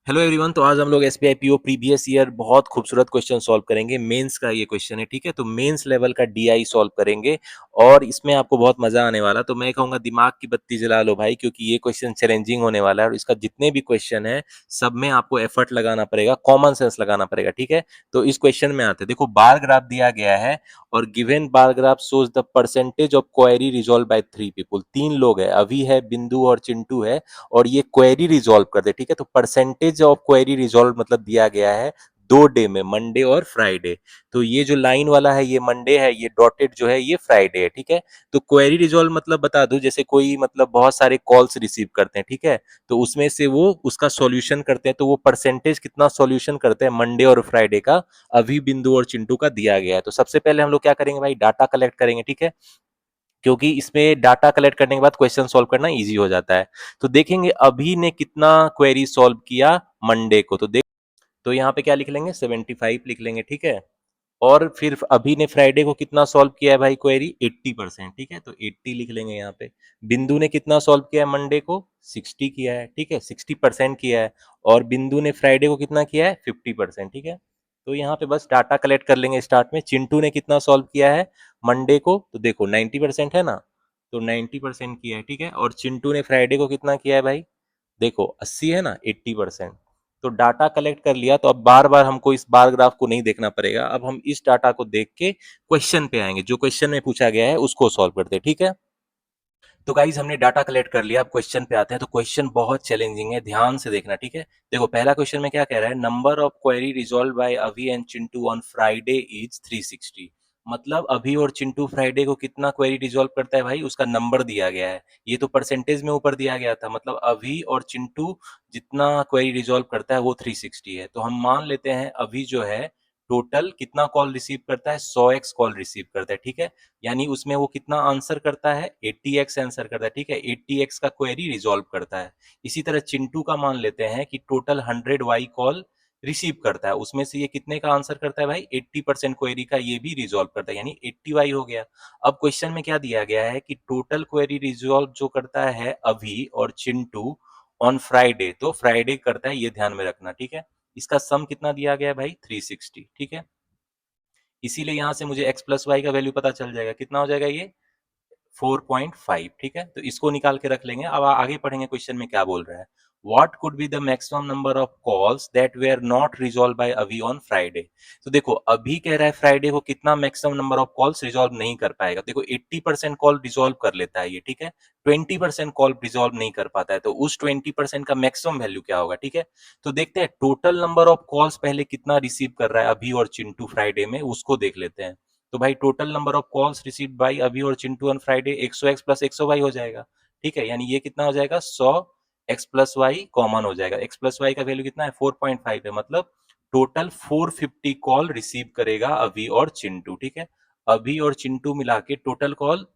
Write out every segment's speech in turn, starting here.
Hello everyone. तो आज हम लोग एसबीआई पीओ प्रीवियस ईयर बहुत खूबसूरत क्वेश्चन सॉल्व करेंगे। मेंस का ये क्वेश्चन है, ठीक है। तो मेंस लेवल का डीआई सॉल्व करेंगे और इसमें आपको बहुत मजा आने वाला। तो मैं कहूँगा दिमाग की बत्ती जला लो भाई, क्योंकि ये क्वेश्चन चैलेंजिंग होने वाला है और इसका जितने भी क्वेश्चन है सब में आपको एफर्ट लगाना पड़ेगा, कॉमन सेंस लगाना पड़ेगा, ठीक है। तो इस क्वेश्चन में आते हैं। देखो, बार ग्राफ दिया गया है और given bar graph shows the percentage of query resolve bye 3 people. 3 लोग है, अभी है, बिंदु और चिंटू है, और ये क्वेरी रिजॉल्व कर दे, ठीक है। तो परसेंटेज ऑफ क्वेरी रिजॉल्व मतलब दिया गया है 2 डे में, मंडे और फ्राइडे। तो ये जो लाइन वाला है ये मंडे है, ये डॉटेड जो है ये फ्राइडे है, ठीक है। तो क्वेरी रिजॉल्व मतलब बता दूं, जैसे कोई मतलब बहुत सारे कॉल्स रिसीव करते हैं, ठीक है। तो उसमें से वो उसका सॉल्यूशन करते हैं, तो वो परसेंटेज कितना सॉल्यूशन करते हैं मंडे और फ्राइडे का, अभी, बिंदु और चिंटू का दिया गया है। तो सबसे पहले हम लोग क्या करेंगे भाई, डाटा कलेक्ट करेंगे, ठीक है। क्योंकि इसमें डाटा कलेक्ट करने के बाद क्वेश्चन सॉल्व करना इजी हो जाता है। तो देखेंगे अभी ने कितना क्वेरी सॉल्व किया मंडे को। तो यहाँ पे क्या लिख लेंगे, 75 लिख लेंगे, ठीक है। और फिर अभी ने फ्राइडे को कितना सॉल्व किया है भाई क्वेरी, 80%, ठीक है। तो 80 लिख लेंगे यहाँ पे। बिंदु ने कितना सॉल्व किया है मंडे को, 60 किया है, ठीक है, 60% किया है। और बिंदु ने फ्राइडे को कितना किया है, 50%, ठीक है। तो यहाँ पे बस डाटा कलेक्ट कर लेंगे स्टार्ट में। चिंटू ने कितना सॉल्व किया है मंडे को, तो देखो 90% है ना, तो 90% किया है, ठीक है। और चिंटू ने फ्राइडे को कितना किया है भाई, देखो 80 है ना, 80%। तो डाटा कलेक्ट कर लिया, तो अब बार बार हमको इस बार ग्राफ को नहीं देखना पड़ेगा। अब हम इस डाटा को देख के क्वेश्चन पे आएंगे, जो क्वेश्चन में पूछा गया है उसको सॉल्व करते हैं, ठीक है। तो गाइज हमने डाटा कलेक्ट कर लिया, अब क्वेश्चन पे आते हैं। तो क्वेश्चन बहुत चैलेंजिंग है, ध्यान से देखना, ठीक है। देखो पहला क्वेश्चन में क्या कह रहा है, number of query resolve by Abhi and Chintu on Friday is 360। मतलब अभी और चिंटू फ्राइडे को कितना क्वेरी रिजॉल्व करता है भाई, उसका नंबर दिया गया है। ये तो परसेंटेज में ऊपर दिया गया था, मतलब अभी और चिंटू जितना क्वेरी रिजॉल्व करता है वो 360 है। तो हम मान लेते हैं अभी जो है टोटल कितना कॉल रिसीव करता है, 100x कॉल रिसीव करता है, ठीक है। यानी उसमें वो कितना आंसर करता है, 80x आंसर करता है, ठीक है। 80x का क्वेरी रिजॉल्व करता है। इसी तरह चिंटू का मान लेते हैं कि टोटल 100y कॉल रिसीव करता है, उसमें से ये कितने का आंसर करता है भाई, 80% क्वेरी का ये भी रिजॉल्व करता है, यानी 80y हो गया। अब क्वेश्चन में क्या दिया गया है कि टोटल क्वेरी रिजॉल्व जो करता है अभी और चिंटू ऑन फ्राइडे, तो फ्राइडे करता है, ये ध्यान में रखना, ठीक है। इसका सम कितना दिया गया है भाई, 360, ठीक है। इसीलिए यहां से मुझे x प्लस वाई का वैल्यू पता चल जाएगा, कितना हो जाएगा ये, 4.5, ठीक है। तो इसको निकाल के रख लेंगे। अब आगे पढ़ेंगे क्वेश्चन में क्या बोल रहा है। What could be the maximum number of calls that were not resolved by अभी on Friday? तो देखो अभी कह रहा है फ्राइडे को कितना maximum number of calls resolve नहीं कर पाएगा। देखो 80% कॉल रिजॉल्व कर लेता है ये, ठीक है। 20% कॉल रिजॉल्व नहीं कर पाता है, तो उस 20% का मैक्सिमम वैल्यू क्या होगा, ठीक है। तो देखते हैं टोटल नंबर ऑफ कॉल्स पहले कितना रिसीव कर रहा है अभी और चिंटू फ्राइडे में, उसको देख लेते हैं। तो भाई total number of calls received by अभी और Chintu on Friday 100x plus 100y हो जाएगा, ठीक है। यानी ये कितना हो जाएगा, 100x प्लस वाई कॉमन हो जाएगा। x प्लस वाई का वैल्यू कितना है, 4.5 है, मतलब टोटल 450 कॉल रिसीव करेगा अभी और चिंटू, ठीक है। अभी और चिंटू मिला के टोटल कॉल,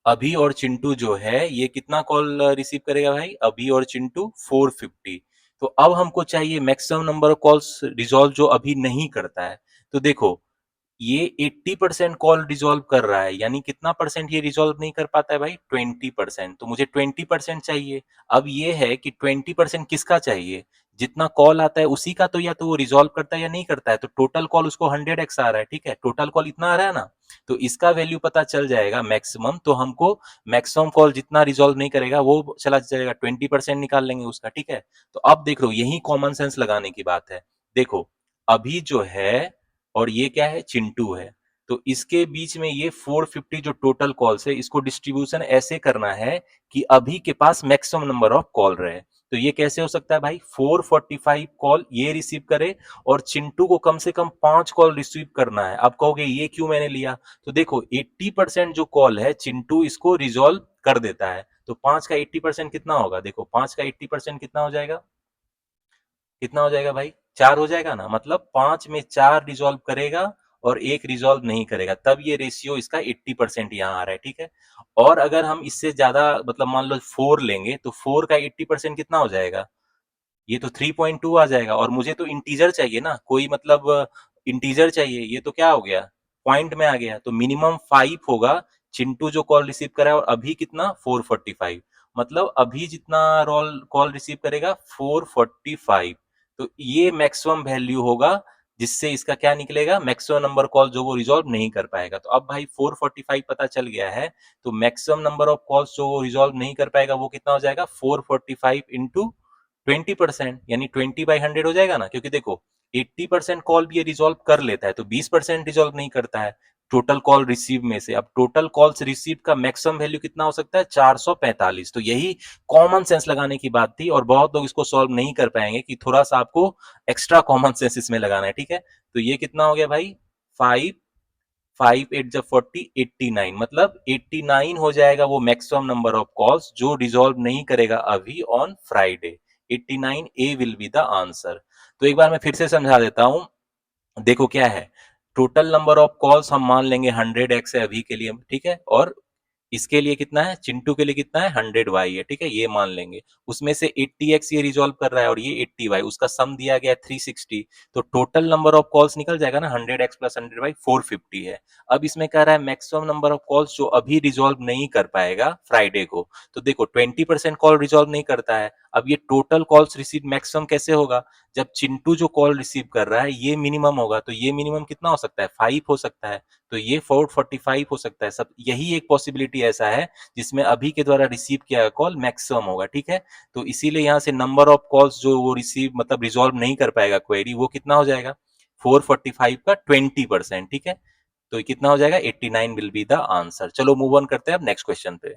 अभी और चिंटू जो है ये कितना कॉल रिसीव करेगा भाई, अभी और चिंटू 450। तो अब हमको चाहिए maximum number of calls resolve जो अभी नहीं करता है। तो देखो ये 80% कॉल रिजॉल्व कर रहा है, यानी कितना परसेंट ये रिजॉल्व नहीं कर पाता है भाई, 20%। तो मुझे 20% चाहिए। अब ये है कि 20% किसका चाहिए, जितना कॉल आता है उसी का, तो या तो वो रिजॉल्व करता है या नहीं करता है। तो टोटल कॉल उसको 100x आ रहा है, ठीक है, टोटल कॉल इतना आ रहा है ना। तो इसका वैल्यू पता चल जाएगा मैक्सिमम। तो हमको मैक्सिमम कॉल जितना रिजॉल्व नहीं करेगा वो चला जाएगा, 20% निकाल लेंगे उसका, ठीक है। तो अब देख लो यही कॉमन सेंस लगाने की बात है। देखो अभी जो है और ये क्या है, चिंटू है, तो इसके बीच में ये 450 जो टोटल कॉल्स है, इसको डिस्ट्रीब्यूशन ऐसे करना है कि अभी के पास मैक्सिमम नंबर ऑफ कॉल रहे। तो ये कैसे हो सकता है भाई, 445 कॉल ये रिसीव करे और चिंटू को कम से कम 5 कॉल रिसीव करना है। अब कहोगे ये क्यों मैंने लिया, तो देखो 80% जो कॉल है चिंटू इसको रिजॉल्व कर देता है। तो 5 का 80% कितना होगा, देखो 5 का 80% कितना हो जाएगा, कितना हो जाएगा भाई, 4 हो जाएगा ना। मतलब 5 में 4 रिजॉल्व करेगा और एक रिजॉल्व नहीं करेगा, तब ये रेशियो इसका 80% यहाँ आ रहा है, ठीक है। और अगर हम इससे ज्यादा मतलब मान लो 4 लेंगे, तो 4 का 80% कितना हो जाएगा, ये तो 3.2 आ जाएगा। और मुझे तो इंटीजर चाहिए ना, कोई मतलब इंटीजर चाहिए, ये तो क्या हो गया, पॉइंट में आ गया। तो मिनिमम 5 होगा चिंटू जो कॉल रिसीव करा है, और अभी कितना 445, मतलब अभी जितना रोल कॉल रिसीव करेगा 445, तो ये मैक्सिमम वैल्यू होगा जिससे इसका क्या निकलेगा, मैक्सिमम नंबर कॉल जो वो रिजॉल्व नहीं कर पाएगा। तो अब भाई 445 पता चल गया है, तो मैक्सिमम नंबर ऑफ कॉल्स जो वो रिजॉल्व नहीं कर पाएगा वो कितना हो जाएगा, 445 इंटू 20%, यानी 20/100 हो जाएगा ना, क्योंकि देखो 80% कॉल भी ये रिजॉल्व कर लेता है, तो 20% रिजॉल्व नहीं करता है टोटल कॉल रिसीव में से। अब टोटल कॉल्स रिसीव का मैक्सिमम वैल्यू कितना हो सकता है, 445। तो यही कॉमन सेंस लगाने की बात थी, और बहुत लोग इसको सॉल्व नहीं कर पाएंगे, कि थोड़ा सा आपको एक्स्ट्रा कॉमन सेंस इसमें लगाना है, ठीक है। तो ये कितना हो गया भाई, 5, 5 8 जब 40, 89, मतलब 89 हो जाएगा वो मैक्सिमम नंबर ऑफ कॉल्स जो रिजॉल्व नहीं करेगा अभी on Friday. 89 A will be the answer. तो एक बार मैं फिर से समझा देता हूं, देखो क्या है, टोटल नंबर ऑफ कॉल्स हम मान लेंगे 100x है अभी के लिए, ठीक है, और इसके लिए कितना है, चिंटू के लिए कितना है, 100y है, ठीक है, ये मान लेंगे। उसमें से 80x ये रिजॉल्व कर रहा है और ये 80y, उसका सम दिया गया है 360, तो टोटल नंबर ऑफ कॉल्स निकल जाएगा ना, 100x प्लस 100y 450 है। अब इसमें कह रहा है मैक्सिमम नंबर ऑफ कॉल्स जो अभी रिजॉल्व नहीं कर पाएगा फ्राइडे को, तो देखो 20% कॉल रिजॉल्व नहीं करता है, अब ये टोटल कॉल्स रिसीव मैक्सिमम कैसे होगा, जब चिंटू जो कॉल रिसीव कर रहा है ये मिनिमम होगा, तो ये मिनिमम कितना हो सकता है, 5 हो सकता है, तो ये 445 हो सकता है। सब यही एक पॉसिबिलिटी ऐसा है जिसमें अभी के द्वारा रिसीव किया गया कॉल मैक्सिमम होगा, ठीक है। तो इसीलिए यहाँ से नंबर ऑफ कॉल्स जो वो रिसीव मतलब रिजॉल्व नहीं कर पाएगा क्वेरी, वो कितना हो जाएगा, 445 का 20%, ठीक है। तो ये कितना हो जाएगा, 89 विल बी द आंसर। चलो मूव ऑन करते हैं अब नेक्स्ट क्वेश्चन पे।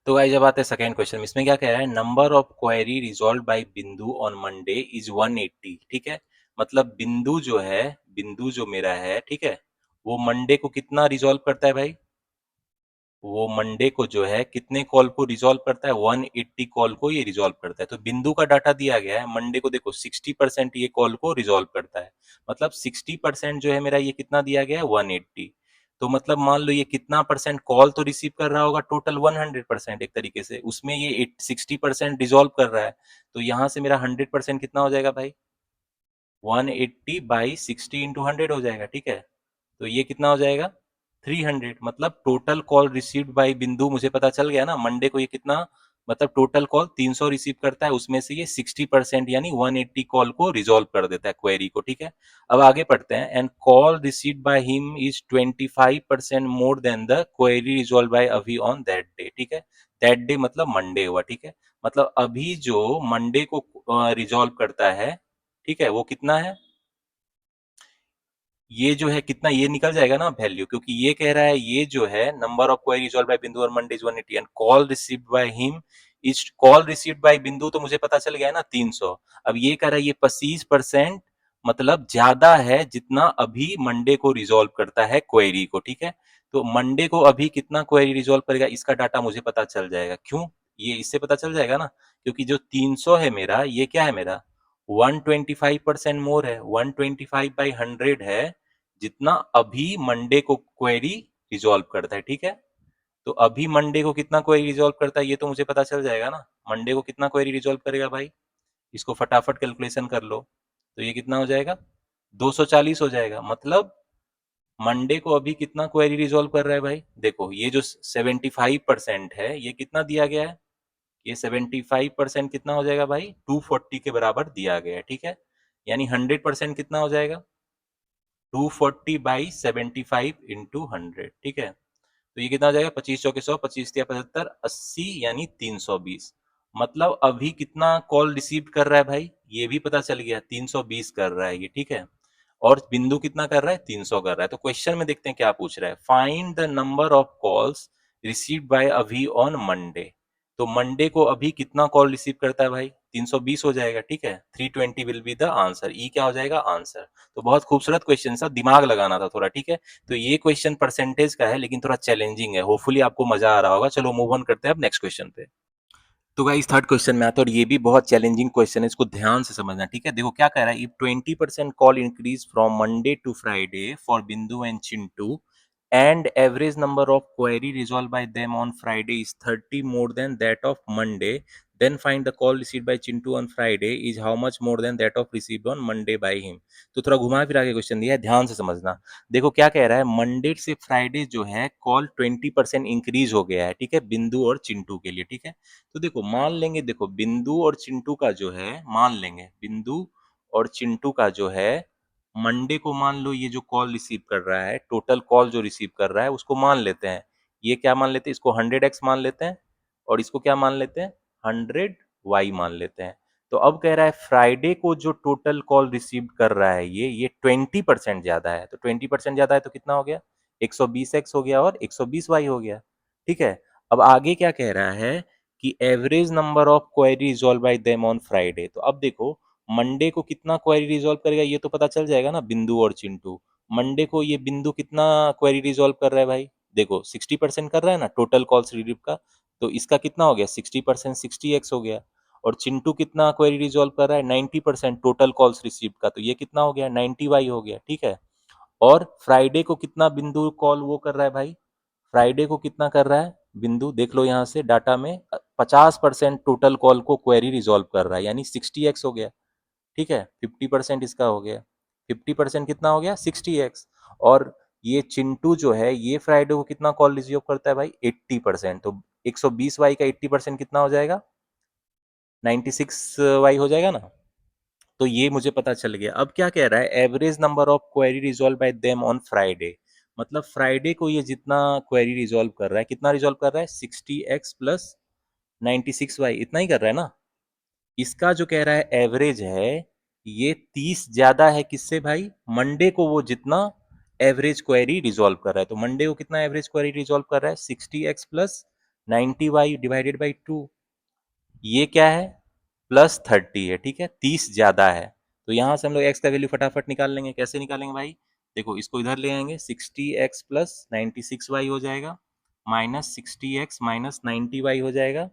तो गाइस जब आते हैं सेकंड क्वेश्चन में, इसमें क्या कह रहा है, number of query resolve bye बिंदु ऑन मंडे इज 180, ठीक है। मतलब बिंदु जो है, बिंदु जो मेरा है, ठीक है, वो मंडे को कितना रिजॉल्व करता है भाई, वो मंडे को जो है कितने कॉल को रिजॉल्व करता है, 180 कॉल को ये रिजॉल्व करता है। तो बिंदु का डाटा दिया गया है, मंडे को देखो 60% ये कॉल को रिजॉल्व करता है, मतलब 60% जो है मेरा, ये कितना दिया गया है, 180। तो मतलब मान लो ये कितना परसेंट कॉल तो रिसीव कर रहा होगा, टोटल 100% एक तरीके से, उसमें ये 60% रिजॉल्व कर रहा है, तो यहाँ से मेरा 100% कितना हो जाएगा भाई, 180/60 इंटू 100 हो जाएगा, ठीक है। तो ये कितना हो जाएगा, 300। मतलब टोटल कॉल रिसीव्ड बाय बिंदु मुझे पता चल गया ना, मंडे को ये कितना, मतलब टोटल कॉल 300 रिसीव करता है, उसमें से ये 60% यानी 180 कॉल को रिजॉल्व कर देता है क्वेरी को, ठीक है। अब आगे पढ़ते हैं, and call received by him is 25% more than the query resolve by अभी ऑन दैट डे, ठीक है। दैट डे मतलब मंडे हुआ, ठीक है। मतलब अभी जो मंडे को रिजॉल्व करता है, ठीक है, वो कितना है, ये जो है कितना, ये निकल जाएगा ना वैल्यू, क्योंकि ये कह रहा है ये जो है number of query resolve bye बिंदु और Monday is 180 and call received by him is, call received bye बिंदु तो मुझे पता चल गया है ना 300। अब ये कह रहा है ये 25% मतलब ज्यादा है जितना अभी मंडे को रिजॉल्व करता है क्वेरी को, ठीक है। तो मंडे को अभी कितना क्वेरी रिजॉल्व करेगा इसका डाटा मुझे पता चल जाएगा, क्यों, ये इससे पता चल जाएगा ना, क्योंकि जो 300 है मेरा, ये क्या है मेरा, 125% मोर है, 125/100 है जितना अभी मंडे को क्वेरी रिजॉल्व करता है, ठीक है। तो अभी मंडे को कितना क्वेरी रिजॉल्व करता है ये तो मुझे पता चल जाएगा ना, मंडे को कितना क्वेरी रिजॉल्व करेगा भाई, इसको फटाफट कैलकुलेशन कर लो। तो ये कितना हो जाएगा, 240 हो जाएगा। मतलब मंडे को अभी कितना क्वेरी रिजॉल्व कर रहा है भाई, देखो ये जो 75% है ये कितना दिया गया है, ये 75% कितना हो जाएगा भाई, 240 के बराबर दिया गया है, ठीक है। यानी 100% कितना हो जाएगा, 240/75 इंटू 100, ठीक है। तो ये कितना हो जाएगा, 25 चौके 100, 25 या 75, 80 यानी 320। मतलब अभी कितना कॉल रिसीव कर रहा है भाई, ये भी पता चल गया, 320 कर रहा है ये, ठीक है। और बिंदु कितना कर रहा है, 300 कर रहा है। तो क्वेश्चन में देखते हैं क्या पूछ रहा है, find the number of calls received by अभी ऑन मंडे। तो मंडे को अभी कितना कॉल रिसीव करता है भाई, 320 हो जाएगा, ठीक है। 320 विल बी द आंसर, ई क्या हो जाएगा, आंसर। तो बहुत खूबसूरत क्वेश्चन था, दिमाग लगाना था थोड़ा, ठीक है। तो ये क्वेश्चन परसेंटेज का है लेकिन थोड़ा चैलेंजिंग है, होपफुली आपको मजा आ रहा होगा। चलो मूव ऑन करते हैं अब नेक्स्ट क्वेश्चन पे। तो गाइस थर्ड क्वेश्चन में आता है और ये भी बहुत चैलेंजिंग क्वेश्चन है, इसको ध्यान से समझना, ठीक है। देखो क्या कह रहा है, if 20% call increase from Monday to Friday for Bindu and Chintu and average number of query resolve by them on Friday is 30 more than that of Monday, then find the call received by Chintu on Friday is how much more than that of received on Monday by him. तो थोड़ा घुमा फिरा के question दिया है, ध्यान से समझना। देखो क्या कह रहा है, मंडे से फ्राइडे जो है कॉल 20% इंक्रीज हो गया है, ठीक है, बिंदु और चिंटू के लिए, ठीक है। तो देखो मान लेंगे, देखो बिंदु और चिंटू का जो है, मान लेंगे बिंदु और चिंटू का जो है मंडे को मान लो ये जो कॉल रिसीव कर रहा है, टोटल कॉल जो रिसीव कर रहा है उसको मान लेते हैं, ये क्या मान लेते हैं, इसको 100x मान लेते हैं और इसको क्या मान लेते हैं, 100y मान लेते हैं। तो अब कह रहा है फ्राइडे को जो टोटल कॉल रिसीव कर रहा है ये 20% ज्यादा है, तो 20% ज्यादा है तो कितना हो गया, 120x हो गया और 120y हो गया, ठीक है। अब आगे क्या कह रहा है कि average number of query resolve by them on Friday. तो अब देखो मंडे को कितना क्वेरी रिजॉल्व करेगा ये तो पता चल जाएगा ना, बिंदु और चिंटू। मंडे को ये बिंदु कितना क्वेरी रिजॉल्व कर रहा है भाई, देखो 60% कर रहा है ना टोटल कॉल्स रिसीव का, तो इसका कितना हो गया 60%, 60x हो गया। और चिंटू कितना क्वेरी रिजॉल्व कर रहा है, 90% टोटल कॉल्स रिसीव का, तो ये कितना हो गया 90y हो गया, ठीक है। और फ्राइडे को कितना बिंदु कॉल वो कर रहा है भाई, फ्राइडे को कितना कर रहा है बिंदु, देख लो यहाँ से डाटा में 50% टोटल कॉल को क्वेरी रिजॉल्व कर रहा है, यानी 60x हो गया, ठीक है। 50% इसका हो गया, 50% कितना हो गया 60x। और ये चिंटू जो है ये फ्राइडे को कितना कॉल रिसीव करता है भाई 80%, तो 120y का 80% कितना हो जाएगा 96y हो जाएगा ना। तो ये मुझे पता चल गया। अब क्या कह रहा है, average number of query resolve by them on Friday, मतलब फ्राइडे को ये जितना क्वेरी रिजॉल्व कर रहा है, कितना रिजॉल्व कर रहा है 60x प्लस 96y, इतना ही कर रहा है ना। इसका जो कह रहा है एवरेज है ये 30 ज्यादा है किससे भाई, मंडे को वो जितना एवरेज क्वेरी रिजॉल्व कर रहा है। तो मंडे को कितना एवरेज क्वेरी रिजॉल्व कर रहा है 60x plus 90y divided by 2, ये क्या है +30 है, ठीक है, 30 ज्यादा है। तो यहां से हम लोग x का वैल्यू फटाफट निकाल लेंगे, कैसे निकालेंगे भाई, देखो इसको इधर ले आएंगे, 60x प्लस 96y हो जाएगा माइनस 60x माइनस 90y हो जाएगा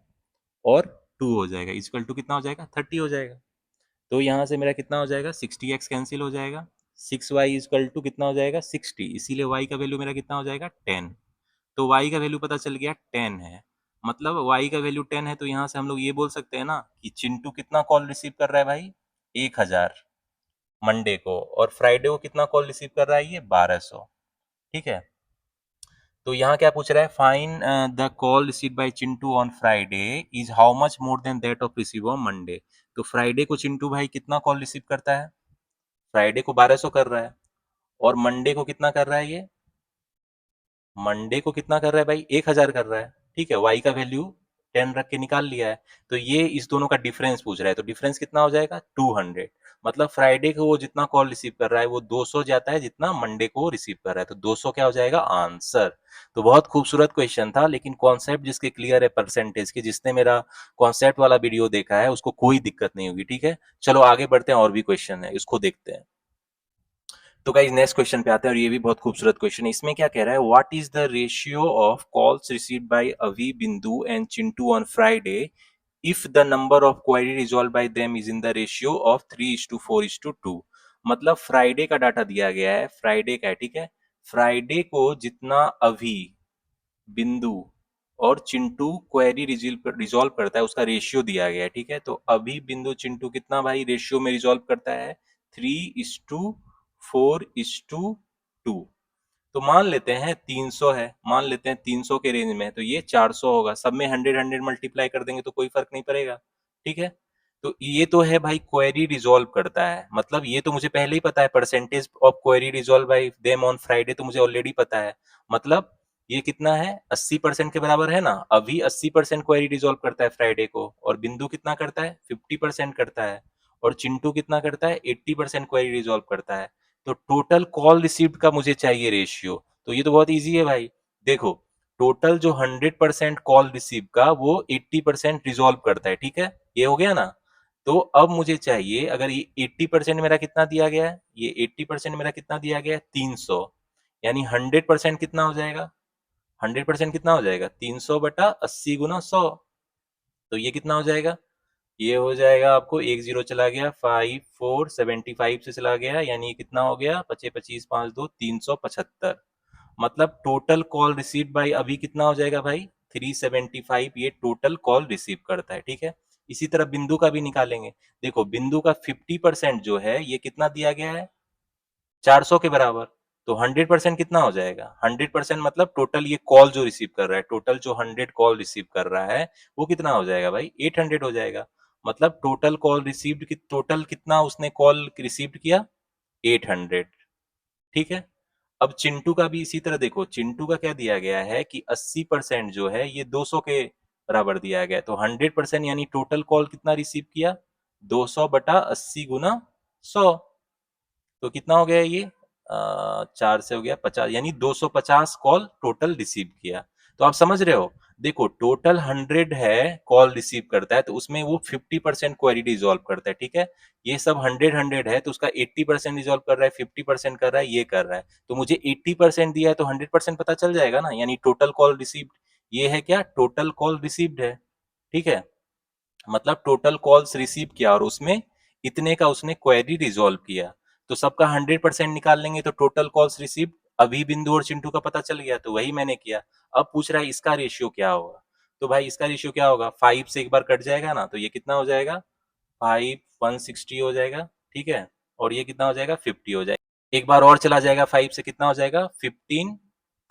और 2 हो जाएगा, इक्वल टू कितना हो जाएगा 30 हो जाएगा। तो यहाँ से मेरा कितना हो जाएगा 60x कैंसिल हो जाएगा, 6y इक्वल टू कितना हो जाएगा 60, इसीलिए y का वैल्यू मेरा कितना हो जाएगा 10। तो y का वैल्यू पता चल गया 10 है, मतलब y का वैल्यू 10 है, तो यहाँ से हम लोग ये बोल सकते हैं ना कि चिंटू कितना कॉल रिसीव कर रहा है भाई 1000 मंडे को, और फ्राइडे को कितना कॉल रिसीव कर रहा है ये 1200, ठीक है। तो यहाँ क्या पूछ रहा है, fine the call receive by Chintu on Friday is how much more than that of receive on Monday. तो फ्राइडे को चिंटू भाई कितना कॉल रिसीव करता है, फ्राइडे को 1200 कर रहा है, और मंडे को कितना कर रहा है ये, मंडे को कितना कर रहा है भाई 1000 कर रहा है, ठीक है। वाई का वैल्यू 10 रख के निकाल लिया है, तो ये इस दोनों का डिफरेंस पूछ रहा है, तो डिफरेंस कितना हो जाएगा 200, मतलब फ्राइडे को वो जितना कॉल रिसीव कर रहा है वो 200 जाता है जितना मंडे को रिसीव कर रहा है, तो 200 क्या हो जाएगा आंसर। तो बहुत खूबसूरत क्वेश्चन था, लेकिन कॉन्सेप्ट जिसके क्लियर है परसेंटेज की, जिसने मेरा कॉन्सेप्ट वाला वीडियो देखा है उसको कोई दिक्कत नहीं होगी, ठीक है। चलो आगे बढ़ते हैं, और भी क्वेश्चन है उसको देखते हैं। तो गाइस नेक्स्ट क्वेश्चन पे आते हैं, और ये भी बहुत खूबसूरत क्वेश्चन है। इसमें क्या कह रहा है, what is the ratio of calls received by अवी, बिंदु and Chintu on Friday if the number of query resolve by them is in the ratio of 3:4:2। मतलब फ्राइडे का डाटा दिया गया है, फ्राइडे का है, ठीक है। फ्राइडे को जितना अभी, बिंदु और चिंटू क्वेरी रिजॉल्व करता है उसका रेशियो दिया गया है, ठीक है। तो अभी बिंदु चिंटू कितना भाई रेशियो में रिजॉल्व करता है 3:4:2। तो मान लेते हैं 300 है, मान लेते हैं 300 के रेंज में है, तो ये 400 होगा, सब में 100 मल्टीप्लाई कर देंगे तो कोई फर्क नहीं पड़ेगा, ठीक है। तो ये तो है भाई क्वेरी रिजॉल्व करता है, मतलब ये तो मुझे पहले ही पता है, percentage of query resolve by them on Friday तो मुझे ऑलरेडी पता है। मतलब ये कितना है 80% के बराबर है ना, अभी 80% क्वेरी रिजॉल्व करता है फ्राइडे को, और बिंदु कितना करता है 50% करता है, और चिंटू कितना करता है 80% क्वेरी रिजॉल्व करता है। तो टोटल कॉल रिसीव्ड का मुझे चाहिए रेशियो, तो ये तो बहुत इजी है भाई। देखो टोटल जो 100% कॉल रिसीव का वो 80% रिजॉल्व करता है, ठीक है, ये हो गया ना। तो अब मुझे चाहिए, अगर ये 80% मेरा कितना दिया गया है, ये 80% मेरा कितना दिया गया है 300, यानी 100% कितना हो जाएगा, 100% कितना हो जाएगा 300/80 × 100। तो ये कितना हो जाएगा, ये हो जाएगा आपको, एक जीरो चला गया, 5475 से चला गया, यानी ये कितना हो गया, 25 25 5 2 375। मतलब टोटल कॉल रिसीव बाई अभी कितना हो जाएगा भाई 375, ये टोटल कॉल रिसीव करता है, ठीक है। इसी तरह बिंदु का भी निकालेंगे। देखो बिंदु का 50% जो है ये कितना दिया गया है, 400 के बराबर। तो 100% कितना हो जाएगा, 100% मतलब टोटल ये कॉल जो रिसीव कर रहा है, टोटल जो 100 कॉल रिसीव कर रहा है वो कितना हो जाएगा भाई, 800 हो जाएगा। मतलब टोटल कॉल रिसीव्ड की टोटल कितना उसने कॉल रिसीव्ड किया, 800। ठीक है। अब चिंटू का भी इसी तरह देखो, चिंटू का क्या दिया गया है कि 80% जो है ये 200 के बराबर दिया गया है। तो 100% यानी टोटल कॉल कितना रिसीव किया, 200 बटा 80 गुना 100। तो कितना हो गया ये, 4 से हो गया 50, यानी 250 कॉल टोटल रिसीव किया। तो आप समझ रहे हो, देखो टोटल 100 है कॉल रिसीव करता है, तो उसमें वो 50% क्वेरी रिजॉल्व करता है। ठीक है। ये सब 100 है तो उसका 80% रिजॉल्व कर रहा है, 50% कर रहा है, ये कर रहा है। तो मुझे 80% दिया है तो 100% पता चल जाएगा ना, यानी टोटल कॉल रिसीव्ड। ये है क्या, टोटल कॉल रिसीव्ड है। ठीक है। मतलब टोटल कॉल्स रिसीव किया और उसमें इतने का उसने क्वेरी रिजॉल्व किया। तो सबका 100% निकाल लेंगे तो टोटल कॉल्स रिसीव अभी बिंदु और चिंटू का पता चल गया, तो वही मैंने किया। अब पूछ रहा है इसका रेशियो क्या होगा, तो भाई इसका रेशियो क्या होगा, 5 से एक बार कट जाएगा ना, तो ये कितना हो जाएगा, 5 160 हो जाएगा। ठीक है। और ये कितना हो जाएगा, 50 हो जाएगा। एक बार और चला जाएगा 5 से, कितना हो जाएगा, 15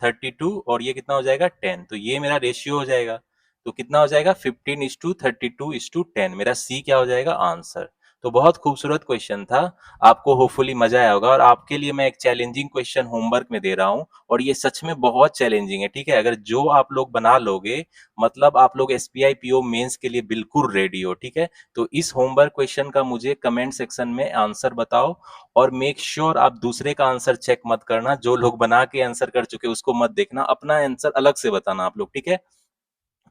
32, और ये कितना हो जाएगा, 10। तो ये मेरा रेशियो हो जाएगा। तो कितना हो जाएगा, 15:32:10। मेरा सी क्या हो जाएगा, आंसर। तो बहुत खूबसूरत क्वेश्चन था। आपको होपफुली मजा आया होगा, और आपके लिए मैं एक चैलेंजिंग क्वेश्चन होमवर्क में दे रहा हूँ, और ये सच में बहुत चैलेंजिंग है। ठीक है। अगर जो आप लोग बना लोगे, मतलब आप लोग एसबीआई पीओ मेंस के लिए बिल्कुल रेडी हो। ठीक है। तो इस होमवर्क क्वेश्चन का मुझे कमेंट सेक्शन में आंसर बताओ, और मेक श्योर आप दूसरे का आंसर चेक मत करना, जो लोग बना के आंसर कर चुके उसको मत देखना, अपना आंसर अलग से बताना आप लोग। ठीक है।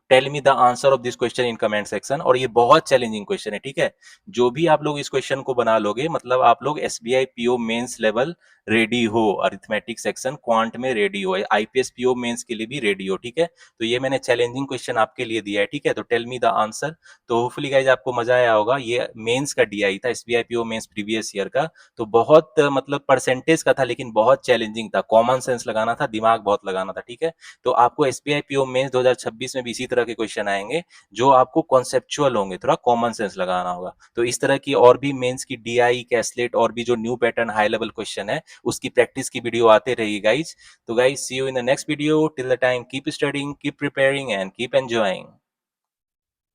Tell me the answer of this question in comment section. और ये बहुत चैलेंजिंग क्वेश्चन है। ठीक है। जो भी आप लोग इस क्वेश्चन को बना लोगे, मतलब आप लोग SBI PO mains level ready हो, अरिथमेटिक सेक्शन क्वांट में रेडी हो, आईपीएस पीओ मेंस के लिए भी रेडी हो। ठीक है। तो ये मैंने चैलेंजिंग क्वेश्चन आपके लिए दिया है। ठीक है। तो टेल मी द आंसर। तो होपफुली गाइज आपको मजा आया होगा। ये मेंस का डीआई था, SBI PO mains previous year का। तो बहुत मतलब परसेंटेज का था, लेकिन बहुत चैलेंजिंग था। कॉमन सेंस लगाना था, दिमाग बहुत लगाना था। ठीक है। तो आपको एसबीआई पीओ मेंस 2026 में भी इसी तरह के क्वेश्चन आएंगे, जो आपको कॉन्सेप्चुअल होंगे, थोड़ा कॉमन सेंस लगाना होगा। तो इस तरह की और भी मेंस की डीआई, कैसलेट और भी जो new pattern high level question है, उसकी प्रैक्टिस की वीडियो आते रहेगी गाइज। तो guys see you in the next video. Till the time keep studying, keep preparing and keep enjoying.